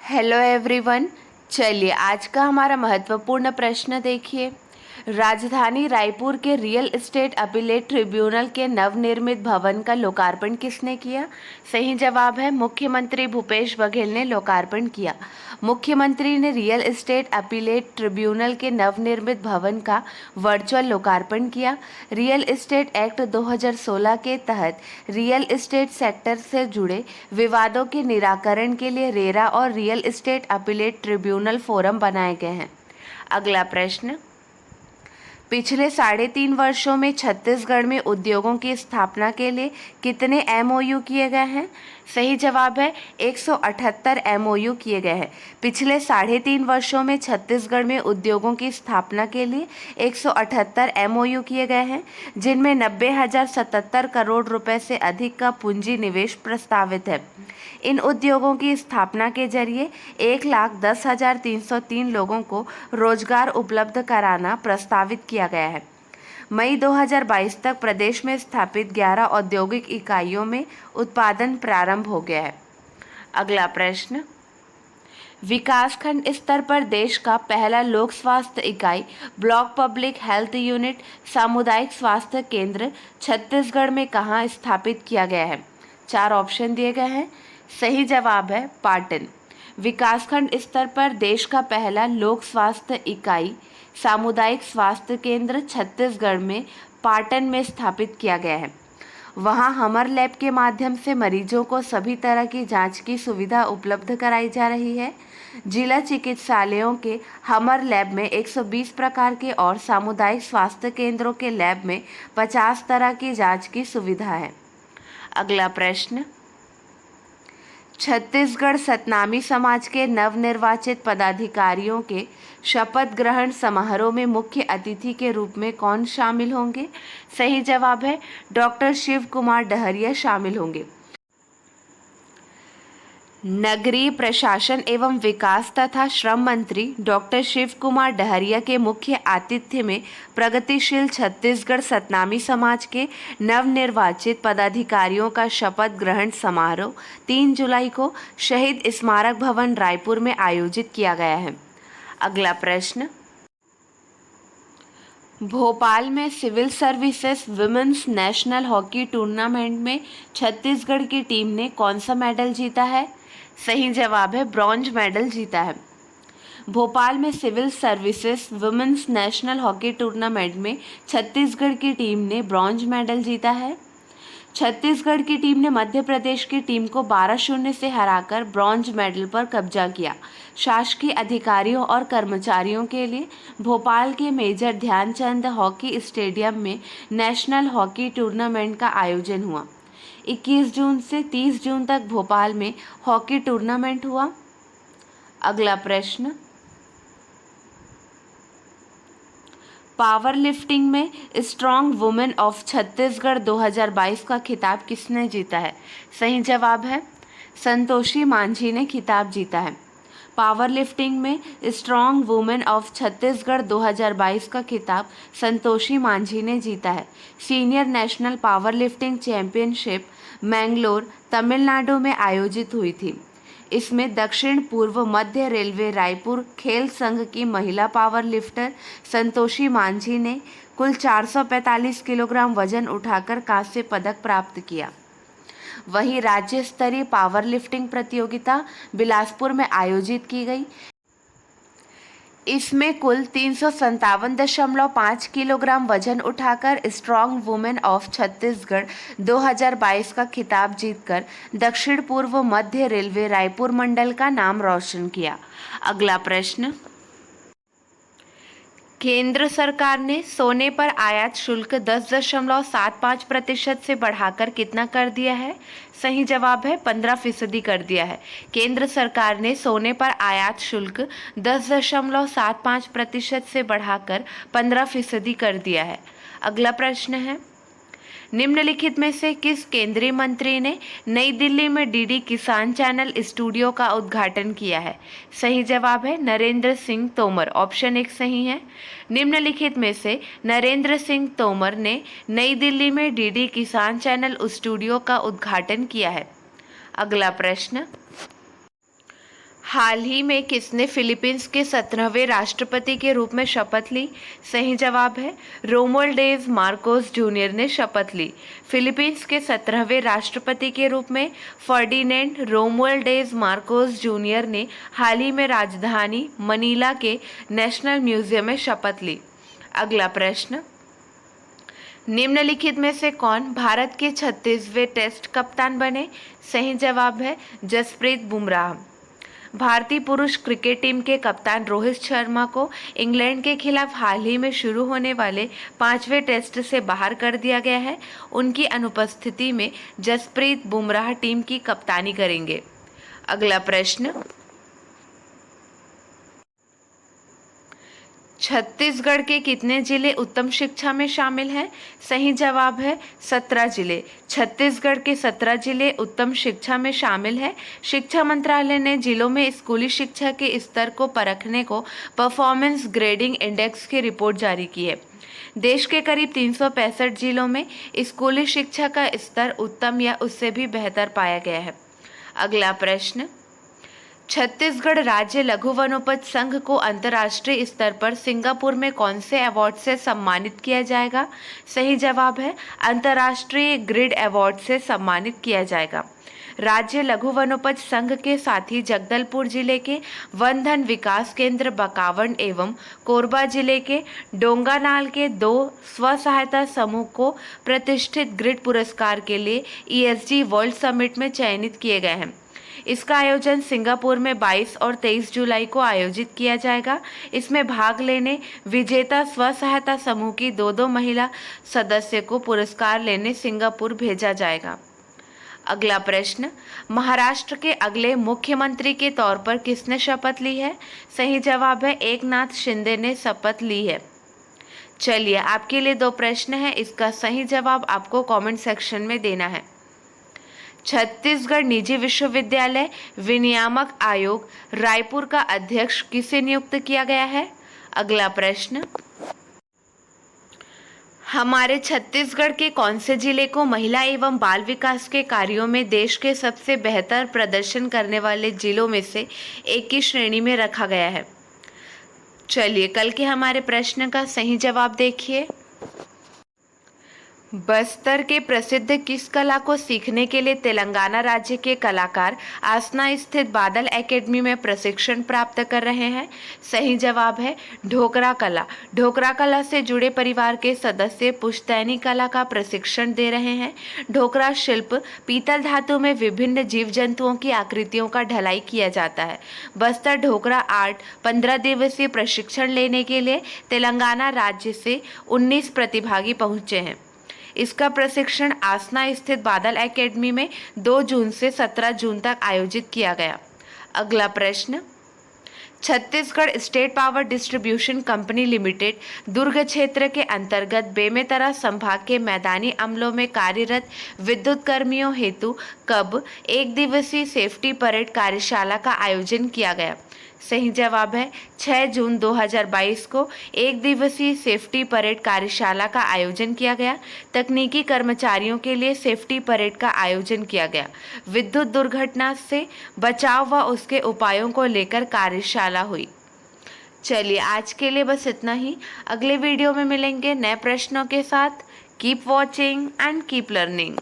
Hello everyone. चलिए आज का हमारा महत्वपूर्ण प्रश्न देखिए। राजधानी रायपुर के रियल एस्टेट अपीलेट ट्रिब्यूनल के नवनिर्मित भवन का लोकार्पण किसने किया? सही जवाब है मुख्यमंत्री भूपेश बघेल ने लोकार्पण किया। मुख्यमंत्री ने रियल एस्टेट अपीलेट ट्रिब्यूनल के नवनिर्मित भवन का वर्चुअल लोकार्पण किया। रियल एस्टेट एक्ट 2016 के तहत रियल एस्टेट सेक्टर से जुड़े विवादों के निराकरण के लिए रेरा और real estate appellate tribunal forum बनाए गए हैं। अगला प्रश्न, पिछले 3.5 वर्षों में छत्तीसगढ़ में उद्योगों की स्थापना के लिए कितने एमओयू किए गए हैं? सही जवाब है 178 एमओयू किए गए हैं। पिछले 3.5 वर्षों में छत्तीसगढ़ में उद्योगों की स्थापना के लिए 178 एमओयू किए गए हैं, जिनमें 90,077 करोड़ रुपए से अधिक का पूंजी निवेश प्रस्तावित है। इन उद्योगों की स्थापना के जरिए 1,10,303 लोगों को रोजगार उपलब्ध कराना प्रस्तावित किया गया है। मई 2022 तक प्रदेश में स्थापित 11 औद्योगिक इकाइयों में उत्पादन प्रारंभ हो गया है। अगला प्रश्न, विकासखंड स्तर पर देश का पहला लोक स्वास्थ्य इकाई ब्लॉक पब्लिक हेल्थ यूनिट सामुदायिक स्वास्थ्य केंद्र छत्तीसगढ़ में कहाँ स्थापित किया गया है? 4 ऑप्शन दिए गए हैं। सही जवाब है पाटन। विकासखंड स्तर पर देश का पहला लोक स्वास्थ्य इकाई सामुदायिक स्वास्थ्य केंद्र छत्तीसगढ़ में पाटन में स्थापित किया गया है। वहां हमर लैब के माध्यम से मरीजों को सभी तरह की जांच की सुविधा उपलब्ध कराई जा रही है। जिला चिकित्सालयों के हमर लैब में 120 प्रकार के और सामुदायिक स्वास्थ्य केंद्रों के लैब में 50 तरह की जांच की सुविधा है। अगला प्रश्न, छत्तीसगढ़ सतनामी समाज के नवनिर्वाचित पदाधिकारियों के शपथ ग्रहण समारोह में मुख्य अतिथि के रूप में कौन शामिल होंगे? सही जवाब है डॉक्टर शिव कुमार डहरिया शामिल होंगे। नगरीय प्रशासन एवं विकास तथा श्रम मंत्री डॉक्टर शिव कुमार डहरिया के मुख्य आतिथ्य में प्रगतिशील छत्तीसगढ़ सतनामी समाज के नवनिर्वाचित पदाधिकारियों का शपथ ग्रहण समारोह 3 जुलाई को शहीद स्मारक भवन रायपुर में आयोजित किया गया है। अगला प्रश्न, भोपाल में civil services women's national hockey tournament में छत्तीसगढ़ की टीम ने कौन सा मेडल जीता है? सही जवाब है ब्रॉन्ज मेडल जीता है। भोपाल में civil services women's national hockey tournament में छत्तीसगढ़ की टीम ने ब्रॉन्ज मेडल जीता है। छत्तीसगढ़ की टीम ने मध्य प्रदेश की टीम को 12-0 से हराकर ब्रॉन्ज मेडल पर कब्जा किया। शासकीय अधिकारियों और कर्मचारियों के लिए भोपाल के मेजर ध्यानचंद हॉकी स्टेडियम में नेशनल हॉकी टूर्नामेंट का आयोजन हुआ। 21 जून से 30 जून तक भोपाल में हॉकी टूर्नामेंट हुआ। अगला प्रश्न, पावर लिफ्टिंग में स्ट्रॉन्ग वुमेन ऑफ छत्तीसगढ़ 2022 का खिताब किसने जीता है? सही जवाब है संतोषी मांझी ने खिताब जीता है। पावर लिफ्टिंग में स्ट्रॉन्ग वुमेन ऑफ छत्तीसगढ़ 2022 का खिताब संतोषी मांझी ने जीता है। Senior national power lifting championship Mangalore Tamil Nadu में आयोजित हुई थी। इसमें दक्षिण पूर्व मध्य रेलवे रायपुर खेल संघ की महिला पावर लिफ्टर संतोषी मांझी ने कुल 445 किलोग्राम वजन उठाकर कांस्य पदक प्राप्त किया। वहीं राज्य स्तरीय पावर लिफ्टिंग प्रतियोगिता बिलासपुर में आयोजित की गई। इसमें कुल 357.5 किलोग्राम वजन उठाकर स्ट्रॉन्ग वुमेन ऑफ छत्तीसगढ़ 2022 का खिताब जीतकर दक्षिण पूर्व मध्य रेलवे रायपुर मंडल का नाम रोशन किया। अगला प्रश्न, केंद्र सरकार ने सोने पर आयात शुल्क 10.75% से बढ़ाकर कितना कर दिया है? सही जवाब है 15% कर दिया है। केंद्र सरकार ने सोने पर आयात शुल्क 10.75% से बढ़ाकर 15% कर दिया है। अगला प्रश्न है, निम्नलिखित में से किस केंद्रीय मंत्री ने नई दिल्ली में डीडी किसान चैनल स्टूडियो का उद्घाटन किया है? सही जवाब है नरेंद्र सिंह तोमर। ऑप्शन 1 सही है। निम्नलिखित में से नरेंद्र सिंह तोमर ने नई दिल्ली में डीडी किसान चैनल स्टूडियो का उद्घाटन किया है। अगला प्रश्न, हाल ही में किसने फिलीपींस के 17वें राष्ट्रपति के रूप में शपथ ली? सही जवाब है रोमुल्डेज मार्कोस जूनियर ने शपथ ली। फिलीपींस के 17वें राष्ट्रपति के रूप में फर्डिनेंड रोमुल्डेज मार्कोस जूनियर ने हाल ही में राजधानी मनीला के नेशनल म्यूजियम में शपथ ली। अगला प्रश्न, निम्नलिखित में से कौन भारत के 36वें टेस्ट कप्तान बने? सही जवाब है जसप्रीत बुमराह। भारतीय पुरुष क्रिकेट टीम के कप्तान रोहित शर्मा को इंग्लैंड के खिलाफ हाल ही में शुरू होने वाले 5वें टेस्ट से बाहर कर दिया गया है। उनकी अनुपस्थिति में जसप्रीत बुमराह टीम की कप्तानी करेंगे। अगला प्रश्न, छत्तीसगढ़ के कितने जिले उत्तम शिक्षा में शामिल हैं? सही जवाब है 17 जिले। छत्तीसगढ़ के 17 जिले उत्तम शिक्षा में शामिल है। शिक्षा मंत्रालय ने जिलों में स्कूली शिक्षा के स्तर को परखने को परफॉर्मेंस ग्रेडिंग इंडेक्स की रिपोर्ट जारी की है। देश के करीब 365 जिलों में स्कूली शिक्षा का स्तर उत्तम या उससे भी बेहतर पाया गया है। अगला प्रश्न, छत्तीसगढ़ राज्य लघु वनोपज संघ को अंतर्राष्ट्रीय स्तर पर सिंगापुर में कौन से अवार्ड से सम्मानित किया जाएगा? सही जवाब है अंतर्राष्ट्रीय ग्रिड अवार्ड से सम्मानित किया जाएगा। राज्य लघु वनोपज संघ के साथ ही जगदलपुर जिले के वन धन विकास केंद्र बकावंड एवं कोरबा जिले के डोंगानाल के 2 स्व सहायता समूह को प्रतिष्ठित ग्रिड पुरस्कार के लिए ESG वर्ल्ड समिट में चयनित किए गए हैं। इसका आयोजन सिंगापुर में 22 और 23 जुलाई को आयोजित किया जाएगा। इसमें भाग लेने विजेता स्व सहायता समूह की 2 महिला सदस्य को पुरस्कार लेने सिंगापुर भेजा जाएगा। अगला प्रश्न, महाराष्ट्र के अगले मुख्यमंत्री के तौर पर किसने शपथ ली है? सही जवाब है एकनाथ शिंदे ने शपथ ली है। चलिए, आपके लिए 2 प्रश्न हैं, इसका सही जवाब आपको कमेंट सेक्शन में देना है। छत्तीसगढ़ निजी विश्वविद्यालय विनियामक आयोग रायपुर का अध्यक्ष किसे नियुक्त किया गया है? अगला प्रश्न, हमारे छत्तीसगढ़ के कौन से जिले को महिला एवं बाल विकास के कार्यों में देश के सबसे बेहतर प्रदर्शन करने वाले जिलों में से एक की श्रेणी में रखा गया है? चलिए, कल के हमारे प्रश्न का सही जवाब देखिए। बस्तर के प्रसिद्ध किस कला को सीखने के लिए तेलंगाना राज्य के कलाकार आसना स्थित बादल एकेडमी में प्रशिक्षण प्राप्त कर रहे हैं? सही जवाब है ढोकरा कला। ढोकरा कला से जुड़े परिवार के सदस्य पुश्तैनी कला का प्रशिक्षण दे रहे हैं। ढोकरा शिल्प पीतल धातु में विभिन्न जीव जंतुओं की आकृतियों का ढलाई किया जाता है। बस्तर ढोकरा आर्ट 15 दिवसीय प्रशिक्षण लेने के लिए तेलंगाना राज्य से 19 प्रतिभागी पहुंचे हैं। इसका प्रशिक्षण आसना स्थित बादल एकेडमी में 2 जून से 17 जून तक आयोजित किया गया। अगला प्रश्न, Chhattisgarh state power distribution company limited Durg क्षेत्र के अंतर्गत बेमेतरा संभाग के मैदानी अमलों में कार्यरत विद्युत कर्मियों हेतु कब 1 दिवसीय सेफ्टी परेड कार्यशाला का आयोजन किया गया? सही जवाब है 6 जून 2022 को 1 दिवसीय सेफ्टी परेड कार्यशाला का आयोजन किया गया। तकनीकी कर्मचारियों के लिए सेफ्टी परेड का आयोजन किया गया। विद्युत दुर्घटना से बचाव व उसके उपायों को लेकर कार्यशाला हुई। चलिए, आज के लिए बस इतना ही। अगले वीडियो में मिलेंगे नए प्रश्नों के साथ। Keep watching and keep learning.